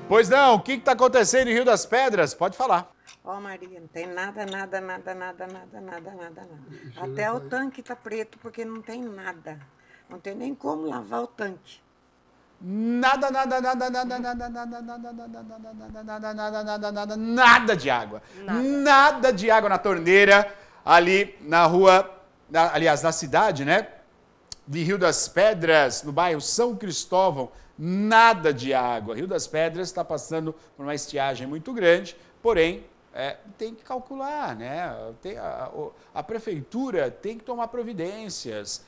Pois não, o que está acontecendo em Rio das Pedras? Pode falar. Ó, Maria, não tem nada. Até o tanque tá preto porque não tem nada. Não tem nem como lavar o tanque. Nada de água. Nada de água na torneira, ali na rua, aliás, na cidade, né? De Rio das Pedras, no bairro São Cristóvão, nada de água. Rio das Pedras está passando por uma estiagem muito grande, porém, tem que calcular, né? A prefeitura tem que tomar providências.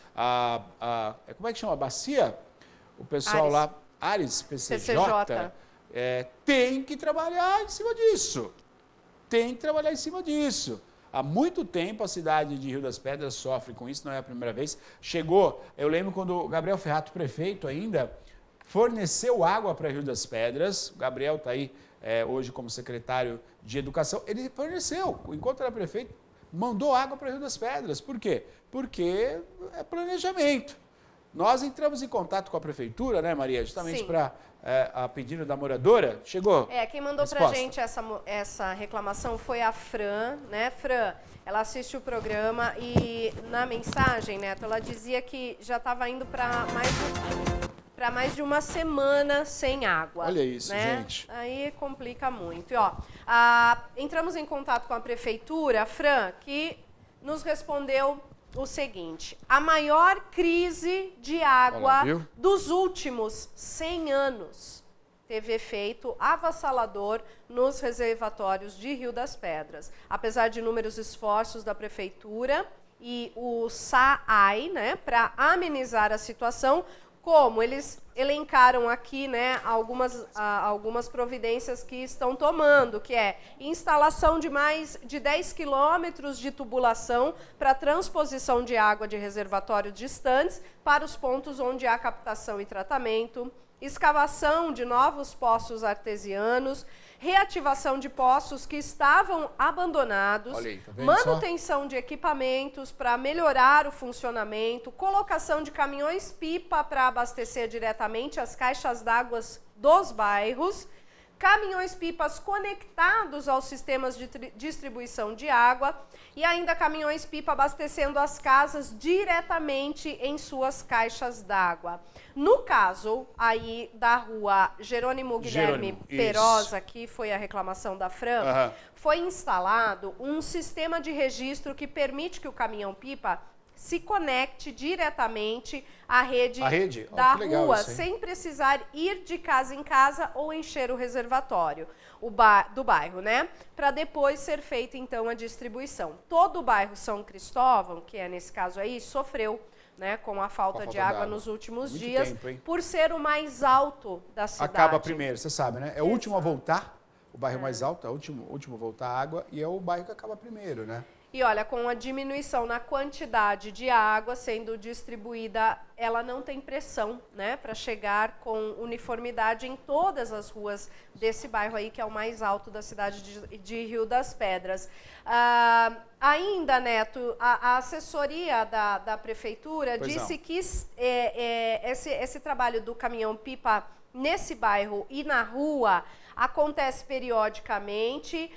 Como é que chama? A bacia? O pessoal Ares. lá, Ares, PCJ, tem que trabalhar em cima disso. Tem que trabalhar em cima disso. Há muito tempo a cidade de Rio das Pedras sofre com isso, não é a primeira vez. Chegou, eu lembro quando o Gabriel Ferrato, prefeito ainda, forneceu água para Rio das Pedras. O Gabriel está aí hoje como secretário de Educação. Ele forneceu, enquanto era prefeito, mandou água para Rio das Pedras. Por quê? Porque é planejamento. Nós entramos em contato com a prefeitura, né, Maria? Justamente para a pedido da moradora. Chegou? Quem mandou para a gente essa reclamação foi a Fran, né? Fran, ela assiste o programa e na mensagem, Neto, ela dizia que já estava indo para mais de uma semana sem água. Olha isso, né? gente. Aí complica muito. E, entramos em contato com a prefeitura, a Fran, que nos respondeu o seguinte: a maior crise de água dos últimos 100 anos teve efeito avassalador nos reservatórios de Rio das Pedras. Apesar de inúmeros esforços da prefeitura e o SAAI, né, para amenizar a situação, como eles elencaram aqui, né, algumas providências que estão tomando, que é instalação de mais de 10 quilômetros de tubulação para transposição de água de reservatórios distantes para os pontos onde há captação e tratamento, escavação de novos poços artesianos, reativação de poços que estavam abandonados, manutenção de equipamentos para melhorar o funcionamento, colocação de caminhões-pipa para abastecer diretamente as caixas d'água dos bairros, caminhões-pipas conectados aos sistemas de distribuição de água e ainda caminhões-pipa abastecendo as casas diretamente em suas caixas d'água. No caso aí da rua Jerônimo Guilherme Perosa, que foi a reclamação da Fran, foi instalado um sistema de registro que permite que o caminhão-pipa se conecte diretamente à rede da rua, sem precisar ir de casa em casa ou encher o reservatório do bairro, né? Para depois ser feita, então, a distribuição. Todo o bairro São Cristóvão, que é nesse caso aí, sofreu, né, com a falta de água nos últimos dias, por ser o mais alto da cidade. Acaba primeiro, você sabe, né? É o último a voltar, o bairro mais alto, é o último a voltar a água e é o bairro que acaba primeiro, né? E olha, com a diminuição na quantidade de água sendo distribuída, ela não tem pressão, né, para chegar com uniformidade em todas as ruas desse bairro aí, que é o mais alto da cidade de Rio das Pedras. Ainda, Neto, a assessoria da prefeitura disse que esse trabalho do caminhão-pipa nesse bairro e na rua acontece periodicamente.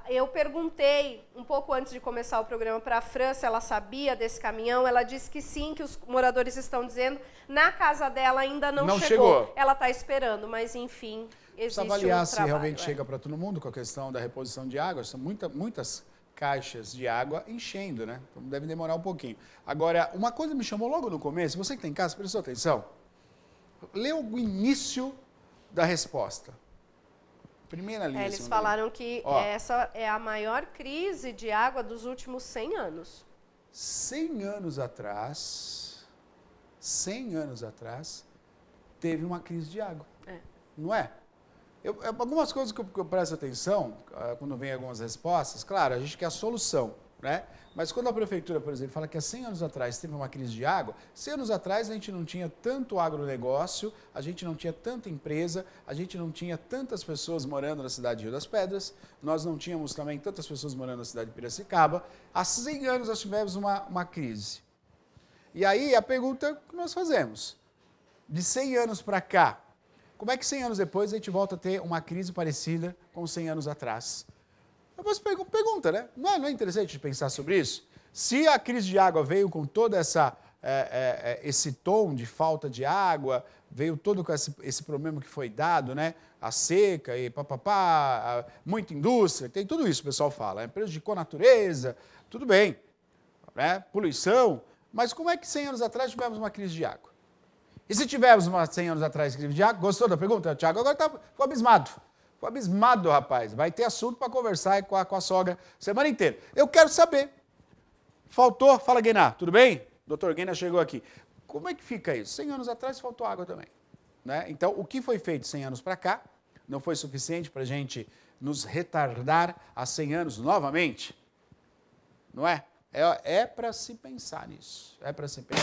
Eu perguntei um pouco antes de começar o programa para a Fran se ela sabia desse caminhão. Ela disse que sim, que os moradores estão dizendo. Na casa dela ainda não chegou. Ela está esperando, mas enfim, existe um trabalho. Precisa avaliar se realmente chega para todo mundo com a questão da reposição de água. São muitas caixas de água enchendo, né? Então deve demorar um pouquinho. Agora, uma coisa me chamou logo no começo. Você que tem em casa, prestou atenção? Lê o início da resposta. Primeira linha. Eles falaram que essa é a maior crise de água dos últimos 100 anos. 100 anos atrás, teve uma crise de água. Não é? Algumas coisas que eu presto atenção, quando vem algumas respostas, claro, a gente quer a solução, né? Mas quando a prefeitura, por exemplo, fala que há 100 anos atrás teve uma crise de água, 100 anos atrás a gente não tinha tanto agronegócio, a gente não tinha tanta empresa, a gente não tinha tantas pessoas morando na cidade de Rio das Pedras, nós não tínhamos também tantas pessoas morando na cidade de Piracicaba. Há 100 anos nós tivemos uma crise. E aí a pergunta que nós fazemos, de 100 anos para cá, como é que 100 anos depois a gente volta a ter uma crise parecida com 100 anos atrás? Você pergunta, né? Não é interessante pensar sobre isso? Se a crise de água veio com toda esse tom de falta de água, veio todo com esse problema que foi dado, né? A seca e papapá, muita indústria, tem tudo isso, o pessoal fala. Prejudicou a natureza, tudo bem, né? Poluição, mas como é que 100 anos atrás tivemos uma crise de água? E se tivermos 100 anos atrás crise de água, gostou da pergunta, Thiago? Agora ficou abismado. Ficou abismado, rapaz. Vai ter assunto para conversar com a sogra semana inteira. Eu quero saber. Faltou? Fala, Guiná, tudo bem? Doutor Guiná chegou aqui. Como é que fica isso? 100 anos atrás faltou água também. Né? Então, o que foi feito 100 anos para cá não foi suficiente para a gente nos retardar a 100 anos novamente? Não é? É para se pensar nisso. É para se pensar.